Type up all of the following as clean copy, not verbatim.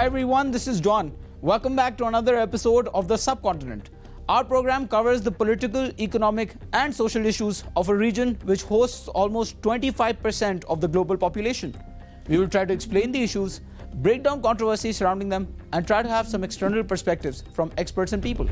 Hi everyone, this is Don. Welcome back to another episode of the Subcontinent. Our program covers the political, economic and social issues of a region which hosts almost 25% of the global population. We will try to explain the issues, break down controversies surrounding them and try to have some external perspectives from experts and people.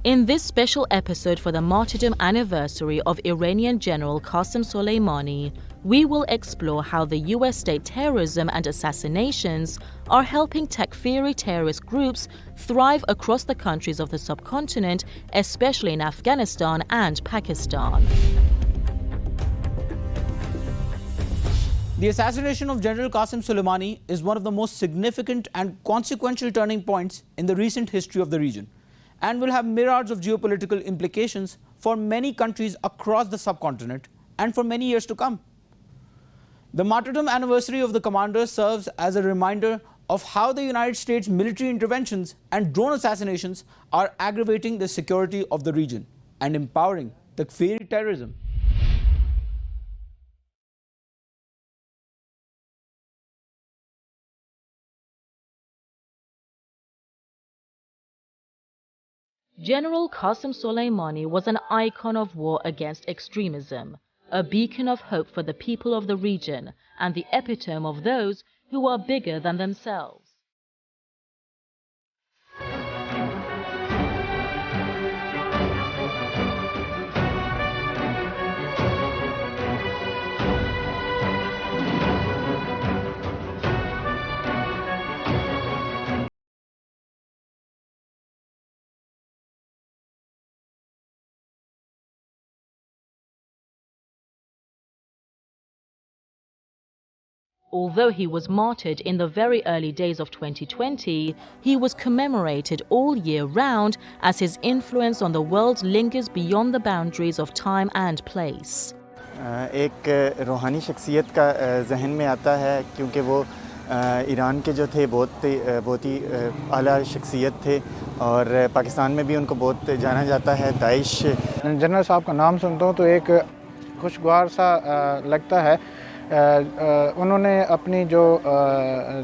In this special episode for the martyrdom anniversary of Iranian General Qassem Soleimani, we will explore how the US state terrorism and assassinations are helping Takfiri terrorist groups thrive across the countries of the subcontinent, especially in Afghanistan and Pakistan. The assassination of General Qassem Soleimani is one of the most significant and consequential turning points in the recent history of the region, and will have myriads of geopolitical implications for many countries across the subcontinent and for many years to come. The martyrdom anniversary of the commander serves as a reminder of how the United States military interventions and drone assassinations are aggravating the security of the region and empowering Takfiri terrorism. General Qassem Soleimani was an icon of war against extremism, a beacon of hope for the people of the region, and the epitome of those who are bigger than themselves. Although he was martyred in the very early days of 2020, he was commemorated all year round as his influence on the world lingers beyond the boundaries of time and place. एक रूहानी शख्सियत का जहन में आता है क्योंकि वो ईरान के जो थे बहुत ही आला शख्सियत थे और पाकिस्तान में भी उनको बहुत जाना जाता है दाइश जनरल साहब का नाम सुनता हूँ तो एक खुशगवार सा लगता है उन्होंने अपनी जो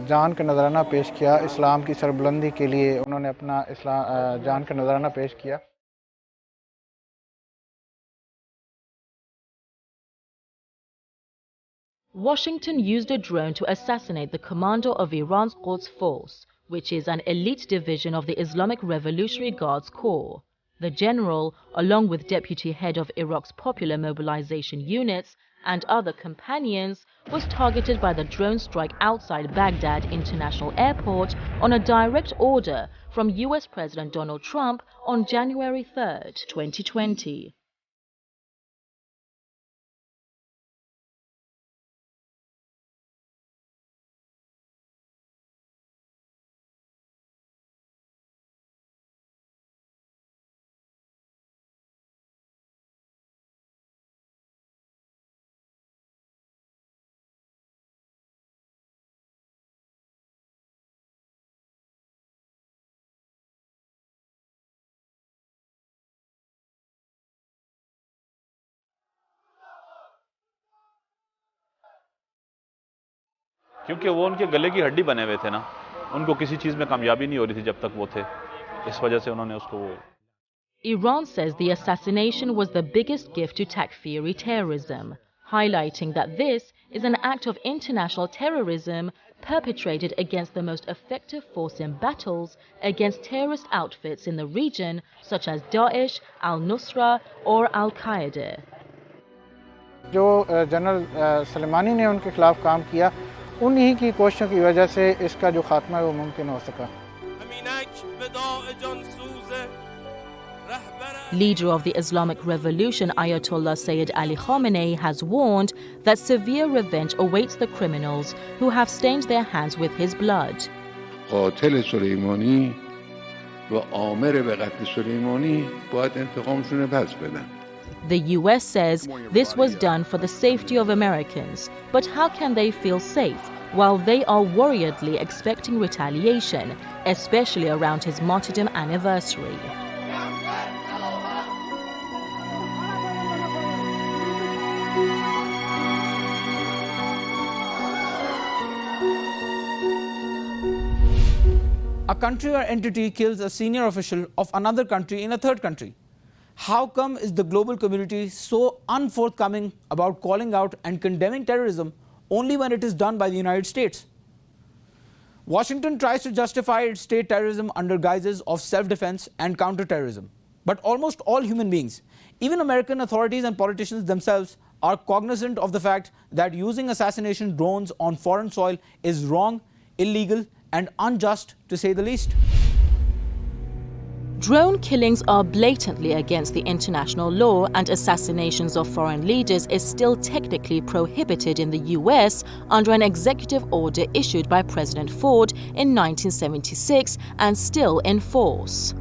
जान का नजराना पेश किया इस्लाम की सरबुलंदी के लिए उन्होंने अपना जान का नजराना पेश किया Washington used a drone to assassinate the commander of Iran's Quds Force, which is an elite division of the Islamic Revolutionary Guards Corps. The general, along with deputy head of Iraq's popular mobilization units and other companions, was targeted by the drone strike outside Baghdad International Airport on a direct order from US President Donald Trump on January 3, 2020. क्योंकि वो उनके गले की हड्डी बने हुए थे ना उनको किसी चीज में कामयाबी नहीं हो रही थी जब तक वो थे इस वजह से उन्होंने उसको Iran says the assassination was the biggest gift to Takfiri terrorism, highlighting that this is an act of international terrorism perpetrated against the most effective force in battles against terrorist outfits in the region such as Daesh, al-Nusra or al-Qaeda. जो general सलेमानी ने उनके खिलाफ काम किया उन्हीं की कोशिशों की वजह से इसका जो खात्मा है वो मुमकिन हो सका Leader of the Islamic Revolution Ayatollah Sayyid Ali Khamenei has warned that severe revenge awaits the criminals who have stained their hands with his blood. قاتل سلیمانی و آمر به قتل سلیمانی باید انتقامشون رو پس بدن. The US says this was done for the safety of Americans, but how can they feel safe while they are worriedly expecting retaliation, especially around his martyrdom anniversary? a country or entity kills a senior official of another country in a third country. How come is the global community so unforthcoming about calling out and condemning terrorism only when it is done by the United States? Washington tries to justify its state terrorism under guises of self-defense and counter-terrorism. But almost all human beings, even American authorities and politicians themselves, are cognizant of the fact that using assassination drones on foreign soil is wrong, illegal, and unjust, to say the least. Drone killings are blatantly against the international law, and assassinations of foreign leaders is still technically prohibited in the US under an executive order issued by President Ford in 1976 and still in force.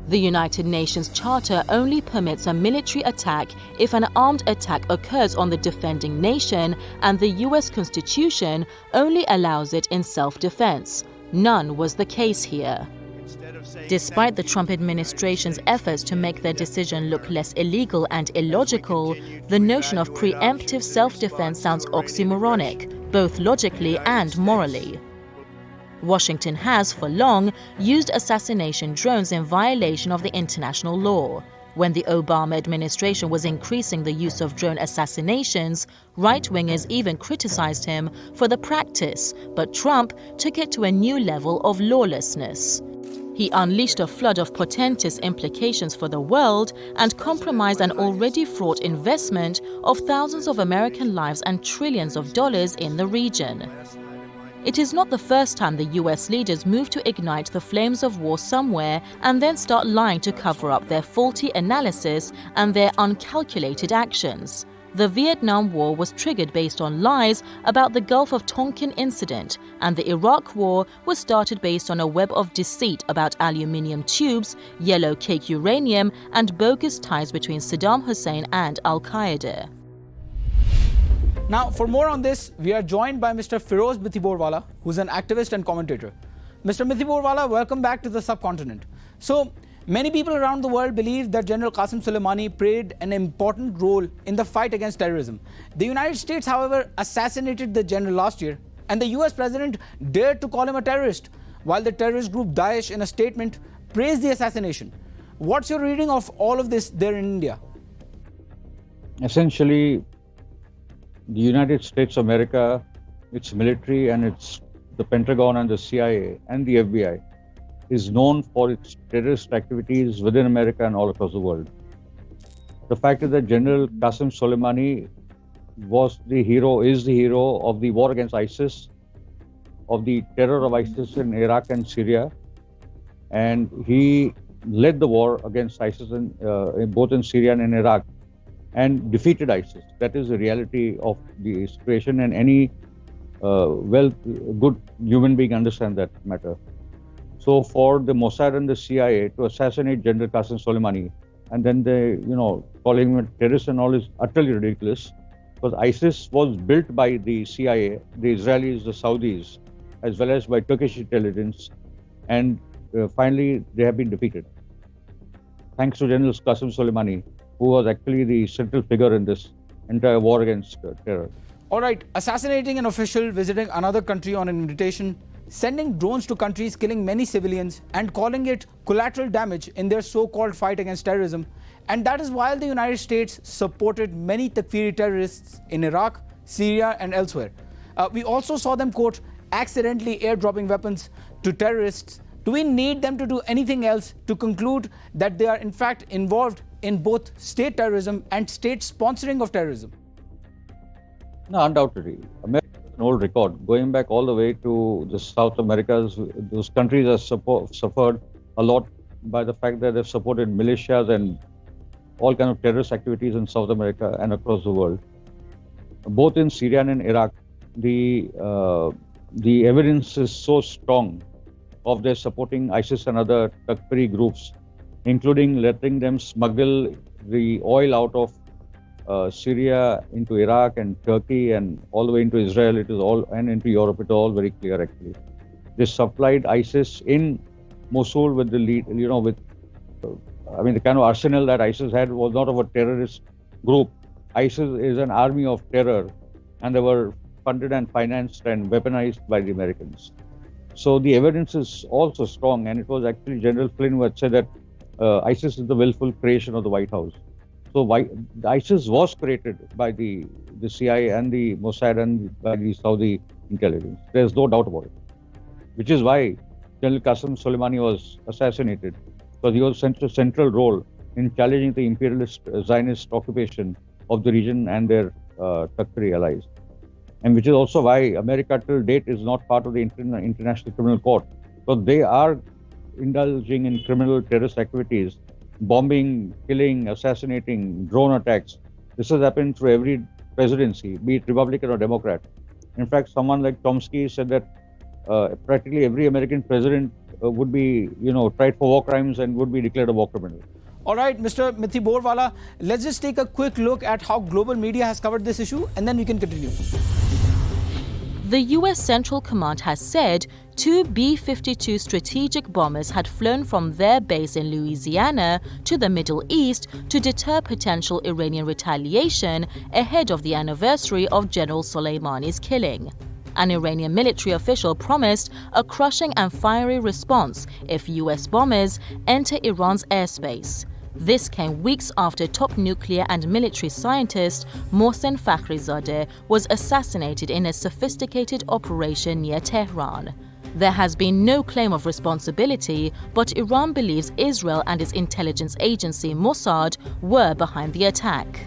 The United Nations Charter only permits a military attack if an armed attack occurs on the defending nation, and the US Constitution only allows it in self-defense. None was the case here. Despite the Trump administration's efforts to make their decision look less illegal and illogical, the notion of preemptive self-defense sounds oxymoronic, both logically and morally. Washington has, for long, used assassination drones in violation of the international law. When the Obama administration was increasing the use of drone assassinations, right-wingers even criticized him for the practice, but Trump took it to a new level of lawlessness. He unleashed a flood of portentous implications for the world and compromised an already fraught investment of thousands of American lives and trillions of dollars in the region. It is not the first time the US leaders move to ignite the flames of war somewhere and then start lying to cover up their faulty analysis and their uncalculated actions. The Vietnam War was triggered based on lies about the Gulf of Tonkin incident, and the Iraq War was started based on a web of deceit about aluminium tubes, yellow cake uranium, and bogus ties between Saddam Hussein and Al-Qaeda. Now, for more on this, we are joined by Mr. Firoz Mithiborwala, who's an activist and commentator. Mr. Mithiborwala, welcome back to the Subcontinent. So, many people around the world believe that General Qassem Soleimani played an important role in the fight against terrorism. The United States, however, assassinated the general last year, and the US president dared to call him a terrorist, while the terrorist group Daesh, in a statement, praised the assassination. What's your reading of all of this there in India? Essentially, the United States of America, its military and the Pentagon and the CIA and the FBI is known for its terrorist activities within America and all across the world. The fact is that General Qassem Soleimani is the hero of the war against ISIS, of the terror of ISIS in Iraq and Syria, and he led the war against ISIS both in Syria and in Iraq, and defeated ISIS. That is the reality of the situation, and any good human being understands that matter. So for the Mossad and the CIA to assassinate General Qassem Soleimani, and then they, calling him a terrorist and all, is utterly ridiculous. Because ISIS was built by the CIA, the Israelis, the Saudis, as well as by Turkish intelligence, and finally they have been defeated. Thanks to General Qassem Soleimani, who was actually the central figure in this entire war against terror. All right, assassinating an official, visiting another country on an invitation, sending drones to countries killing many civilians, and calling it collateral damage in their so-called fight against terrorism. And that is while the United States supported many Takfiri terrorists in Iraq, Syria, and elsewhere. We also saw them, quote, accidentally airdropping weapons to terrorists. Do we need them to do anything else to conclude that they are in fact involved in both state terrorism and state sponsoring of terrorism? No, undoubtedly. America has an old record. Going back all the way to the South Americas, those countries have suffered a lot by the fact that they've supported militias and all kinds of terrorist activities in South America and across the world. Both in Syria and in Iraq, the evidence is so strong of their supporting ISIS and other Takfiri groups, including letting them smuggle the oil out of Syria into Iraq and Turkey and all the way into Israel. It is all, and into Europe. It is all very clear actually. They supplied ISIS in Mosul with the lead, the kind of arsenal that ISIS had was not of a terrorist group. ISIS is an army of terror, and they were funded and financed and weaponized by the Americans. So the evidence is also strong, and it was actually General Flynn who had said that ISIS is the willful creation of the White House. So the ISIS was created by the CIA and the Mossad and by the Saudi intelligence. There's no doubt about it. Which is why General Qassem Soleimani was assassinated, because he was a central role in challenging the imperialist Zionist occupation of the region and their Takfiri allies. And which is also why America till date is not part of the International Criminal Court, because they are indulging in criminal terrorist activities, bombing, killing, assassinating, drone attacks. This has happened through every presidency, be it Republican or Democrat. In fact, someone like Chomsky said that practically every American president would be, tried for war crimes and would be declared a war criminal. All right, Mr. Mithi Borwala, let's just take a quick look at how global media has covered this issue, and then we can continue. The US Central Command has said 2 B-52 strategic bombers had flown from their base in Louisiana to the Middle East to deter potential Iranian retaliation ahead of the anniversary of General Soleimani's killing. An Iranian military official promised a crushing and fiery response if US bombers enter Iran's airspace. This came weeks after top nuclear and military scientist Mohsen Fakhrizadeh was assassinated in a sophisticated operation near Tehran. There has been no claim of responsibility, but Iran believes Israel and its intelligence agency Mossad were behind the attack.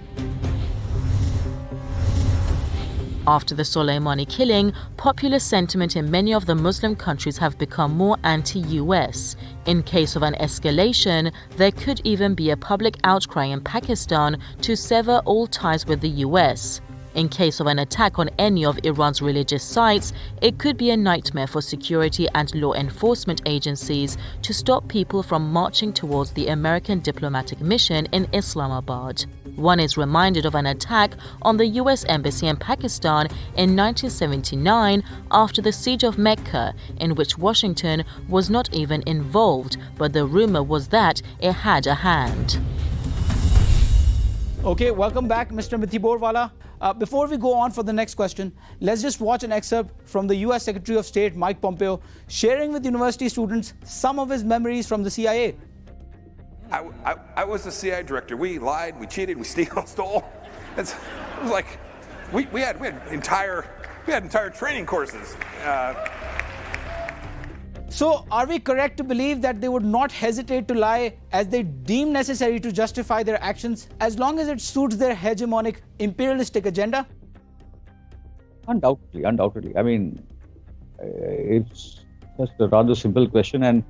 After the Soleimani killing, popular sentiment in many of the Muslim countries have become more anti-US. In case of an escalation, there could even be a public outcry in Pakistan to sever all ties with the US. In case of an attack on any of Iran's religious sites, it could be a nightmare for security and law enforcement agencies to stop people from marching towards the American diplomatic mission in Islamabad. One is reminded of an attack on the US Embassy in Pakistan in 1979 after the siege of Mecca, in which Washington was not even involved, but the rumor was that it had a hand. Okay, welcome back, Mr. Mithi Borwala. Before we go on for the next question, let's just watch an excerpt from the US Secretary of State Mike Pompeo sharing with university students some of his memories from the CIA. I was the CIA director. We lied, we cheated, we stole. It was like we had entire training courses. So, are we correct to believe that they would not hesitate to lie as they deem necessary to justify their actions, as long as it suits their hegemonic imperialistic agenda? Undoubtedly. I mean, it's just a rather simple question, and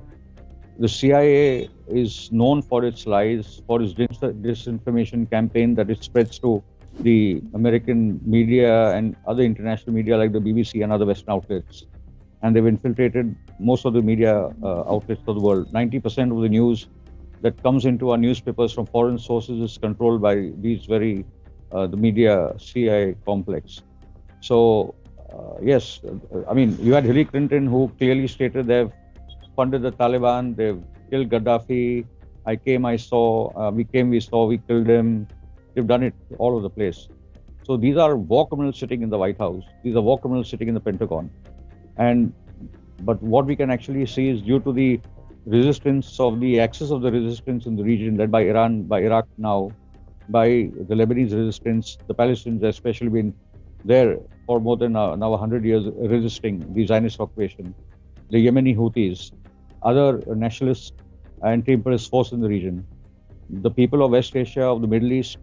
the CIA is known for its lies, for its disinformation campaign that it spreads to the American media and other international media like the BBC and other Western outlets. And they've infiltrated most of the media outlets of the world. 90% of the news that comes into our newspapers from foreign sources is controlled by these the media CIA complex. So, yes, I mean, you had Hillary Clinton, who clearly stated they've funded the Taliban, they've killed Gaddafi. I came, I saw, we came, we saw, we killed him. They've done it all over the place. So these are war criminals sitting in the White House. These are war criminals sitting in the Pentagon. But what we can actually see is, due to the resistance of the axis of the resistance in the region, led by Iran, by Iraq now, by the Lebanese resistance, the Palestinians have especially been there for more than now 100 years resisting the Zionist occupation, the Yemeni Houthis, other nationalist anti-imperialist forces in the region. The people of West Asia, of the Middle East,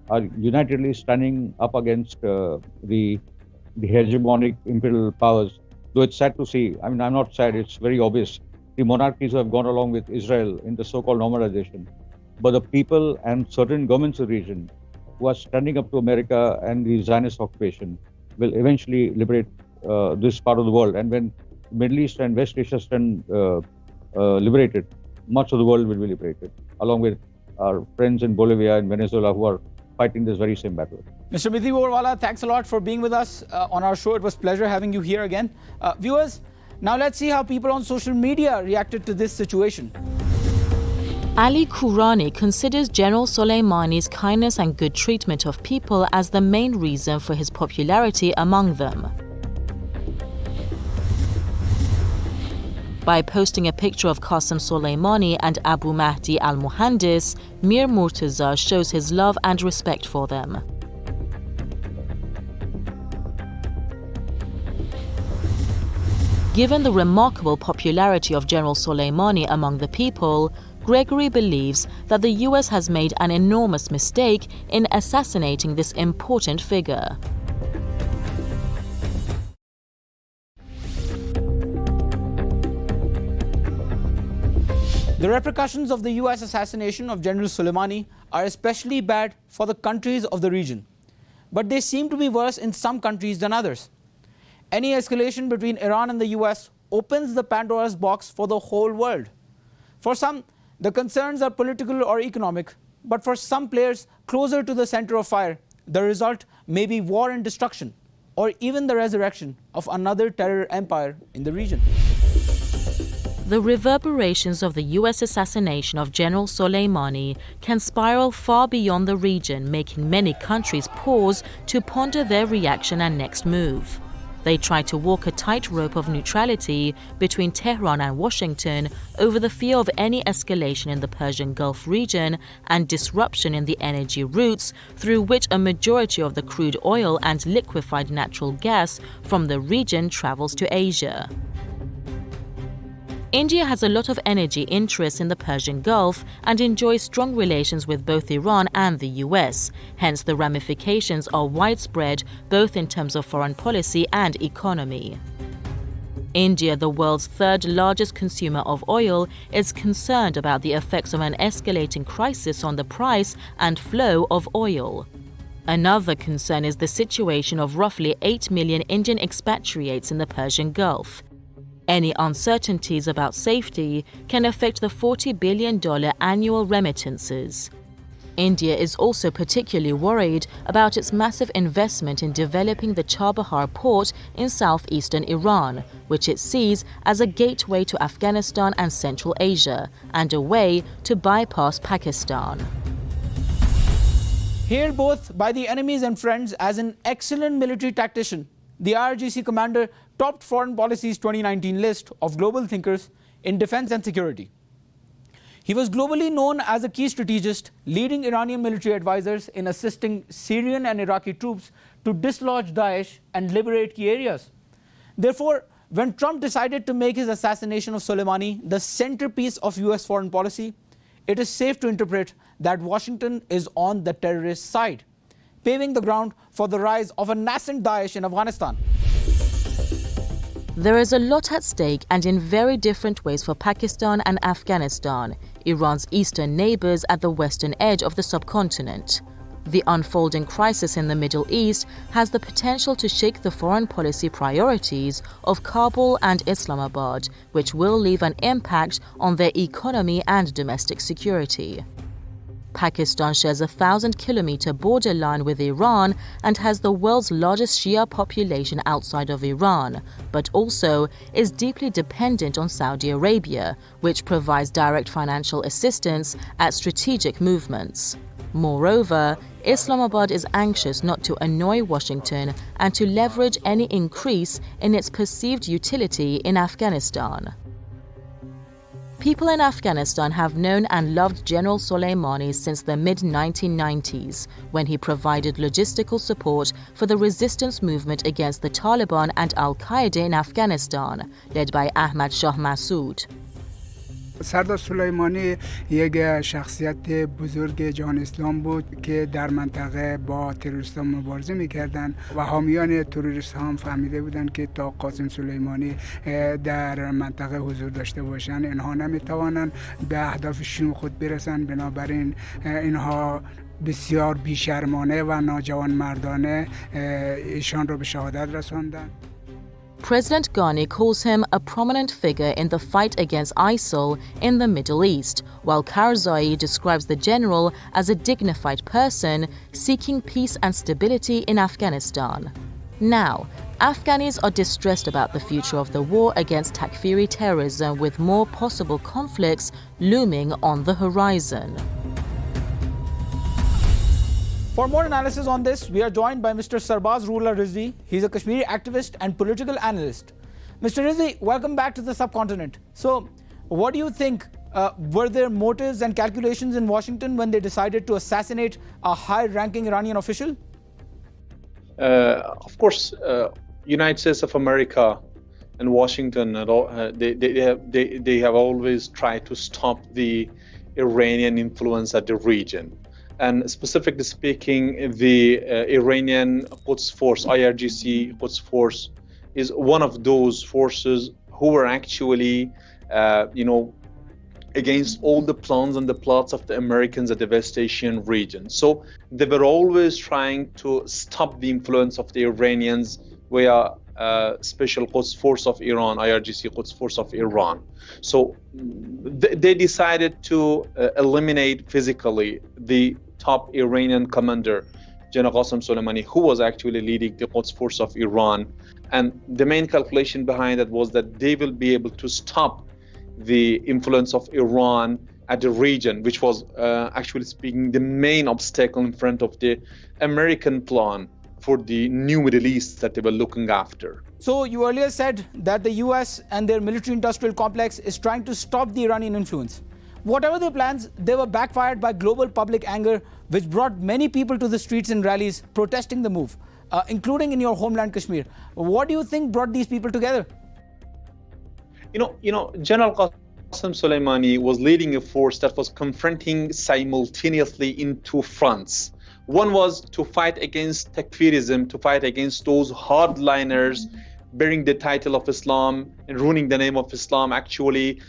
are unitedly standing up against the hegemonic imperial powers. Though it's sad to see, I mean, I'm not sad, it's very obvious, the monarchies who have gone along with Israel in the so-called normalization. But the people and certain governments of the region who are standing up to America and the Zionist occupation will eventually liberate this part of the world. And when Middle East and West Asia stand liberated, much of the world will be liberated, along with our friends in Bolivia and Venezuela who are fighting this very same battle. Mr. Mithi Borwala, thanks a lot for being with us on our show. It was a pleasure having you here again. Viewers, now let's see how people on social media reacted to this situation. Ali Kourani considers General Soleimani's kindness and good treatment of people as the main reason for his popularity among them. By posting a picture of Qassem Soleimani and Abu Mahdi al-Muhandis, Mir Murtaza shows his love and respect for them. Given the remarkable popularity of General Soleimani among the people, Gregory believes that the US has made an enormous mistake in assassinating this important figure. The repercussions of the US assassination of General Soleimani are especially bad for the countries of the region, but they seem to be worse in some countries than others. Any escalation between Iran and the US opens the Pandora's box for the whole world. For some, the concerns are political or economic, but for some players closer to the center of fire, the result may be war and destruction, or even the resurrection of another terror empire in the region. The reverberations of the US assassination of General Soleimani can spiral far beyond the region, making many countries pause to ponder their reaction and next move. They try to walk a tightrope of neutrality between Tehran and Washington over the fear of any escalation in the Persian Gulf region and disruption in the energy routes through which a majority of the crude oil and liquefied natural gas from the region travels to Asia. India has a lot of energy interests in the Persian Gulf and enjoys strong relations with both Iran and the US. Hence, the ramifications are widespread both in terms of foreign policy and economy. India, the world's third largest consumer of oil, is concerned about the effects of an escalating crisis on the price and flow of oil. Another concern is the situation of roughly 8 million Indian expatriates in the Persian Gulf. Any uncertainties about safety can affect the $40 billion annual remittances. India is also particularly worried about its massive investment in developing the Chabahar port in southeastern Iran, which it sees as a gateway to Afghanistan and Central Asia, and a way to bypass Pakistan. Hailed both by the enemies and friends as an excellent military tactician, the IRGC commander topped Foreign Policy's 2019 list of global thinkers in defense and security. He was globally known as a key strategist, leading Iranian military advisors in assisting Syrian and Iraqi troops to dislodge Daesh and liberate key areas. Therefore, when Trump decided to make his assassination of Soleimani the centerpiece of US foreign policy, it is safe to interpret that Washington is on the terrorist side, paving the ground for the rise of a nascent Daesh in Afghanistan. There is a lot at stake and in very different ways for Pakistan and Afghanistan, Iran's eastern neighbors at the western edge of the subcontinent. The unfolding crisis in the Middle East has the potential to shake the foreign policy priorities of Kabul and Islamabad, which will leave an impact on their economy and domestic security. Pakistan shares a 1,000-kilometer borderline with Iran and has the world's largest Shia population outside of Iran, but also is deeply dependent on Saudi Arabia, which provides direct financial assistance at strategic movements. Moreover, Islamabad is anxious not to annoy Washington and to leverage any increase in its perceived utility in Afghanistan. People in Afghanistan have known and loved General Soleimani since the mid-1990s, when he provided logistical support for the resistance movement against the Taliban and Al-Qaeda in Afghanistan, led by Ahmad Shah Massoud. سردار سلیمانی یک شخصیت بزرگ جهان اسلام بود که در منطقه با تروریستان مبارزه میکردند و حامیان تروریست هم فهمیده بودند که تا قاسم سلیمانی در منطقه حضور داشته باشند اینها نمیتوانند به اهدافشون خود برسند، بنابراین اینها بسیار بیشرمانه و ناجوانمردانه ایشان را به شهادت رساندند. President Ghani calls him a prominent figure in the fight against ISIL in the Middle East, while Karzai describes the general as a dignified person seeking peace and stability in Afghanistan. Now, Afghanis are distressed about the future of the war against Takfiri terrorism, with more possible conflicts looming on the horizon. For more analysis on this, we are joined by Mr. Sarbaz Rullah Rizvi. He's a Kashmiri activist and political analyst. Mr. Rizvi, welcome back to the subcontinent. So, what do you think? Were there motives and calculations in Washington when they decided to assassinate a high-ranking Iranian official? Of course, United States of America and Washington, they have always tried to stop the Iranian influence at the region. And specifically speaking, the Iranian Quds Force, IRGC Quds Force, is one of those forces who were actually, against all the plans and the plots of the Americans at the West Asian region. So they were always trying to stop the influence of the Iranians via Special Quds Force of Iran, IRGC Quds Force of Iran. So they decided to eliminate physically the top Iranian commander, General Qassem Soleimani, who was actually leading the Quds Force of Iran. And the main calculation behind that was that they will be able to stop the influence of Iran at the region, which was actually speaking the main obstacle in front of the American plan for the new Middle East that they were looking after. So you earlier said that the US and their military-industrial complex is trying to stop the Iranian influence. Whatever their plans, they were backfired by global public anger, which brought many people to the streets and rallies protesting the move, including in your homeland Kashmir. What do you think brought these people together? General Qassem Soleimani was leading a force that was confronting simultaneously in two fronts. One was to fight against takfirism, to fight against those hardliners bearing the title of Islam and ruining the name of Islam, actually,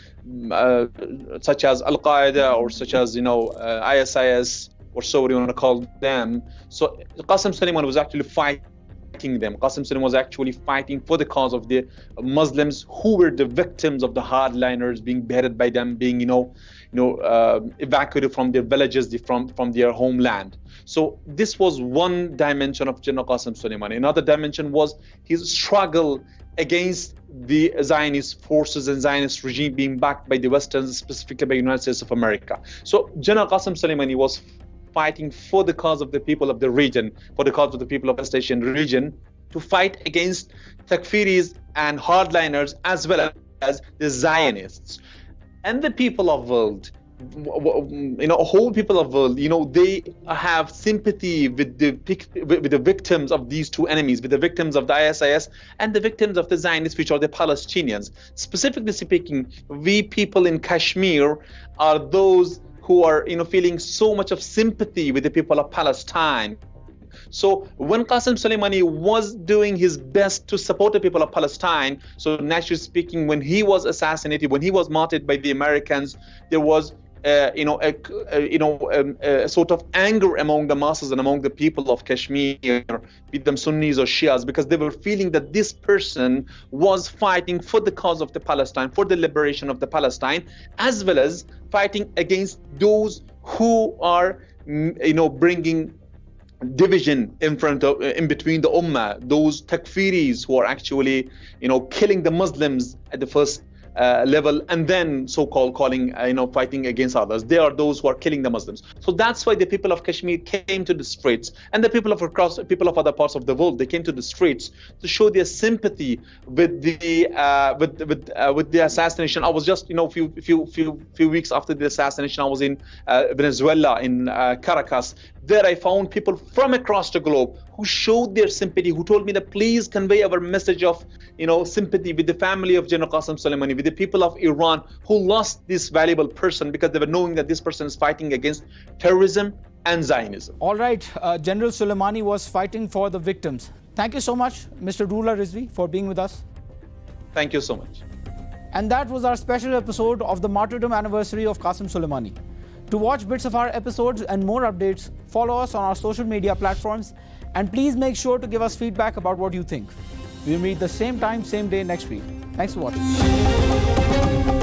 such as Al-Qaeda or such as, ISIS or so you want to call them. So Qassem Soleimani was actually fighting them. Qassem Soleimani was actually fighting for the cause of the Muslims who were the victims of the hardliners, being beheaded by them, being evacuated from their villages, from their homeland. So this was one dimension of General Qassem Soleimani. Another dimension was his struggle against the Zionist forces and Zionist regime being backed by the Westerns, specifically by the United States of America. So General Qassem Soleimani was fighting for the cause of the people of the region, for the cause of the people of the West Asian region, to fight against takfiris and hardliners, as well as the Zionists. And the people of the world, whole people of the world, they have sympathy with the victims of these two enemies, with the victims of the ISIS and the victims of the Zionists, which are the Palestinians. Specifically speaking, we people in Kashmir are those who are feeling so much of sympathy with the people of Palestine. So when Qassem Soleimani was doing his best to support the people of Palestine, so naturally speaking, when he was assassinated, when he was martyred by the Americans, there was a sort of anger among the masses and among the people of Kashmir, be them Sunnis or Shias, because they were feeling that this person was fighting for the cause of the Palestine, for the liberation of the Palestine, as well as fighting against those who are, bringing division in between the ummah, those takfiris who are actually, killing the Muslims at the first level, and then so-called fighting against others. They are those who are killing the Muslims. So that's why the people of Kashmir came to the streets, and the people of other parts of the world, they came to the streets to show their sympathy with the assassination. I was just few weeks after the assassination, I was in Venezuela, in Caracas. There I found people from across the globe who showed their sympathy, who told me that please convey our message of sympathy with the family of General Qassem Soleimani, with the people of Iran who lost this valuable person, because they were knowing that this person is fighting against terrorism and Zionism. All right, General Soleimani was fighting for the victims. Thank you so much, Mr. Ruhollah Rizvi, for being with us. Thank you so much. And that was our special episode of the martyrdom anniversary of Qassem Soleimani. To watch bits of our episodes and more updates, follow us on our social media platforms, and please make sure to give us feedback about what you think. We'll meet the same time, same day next week. Thanks for watching.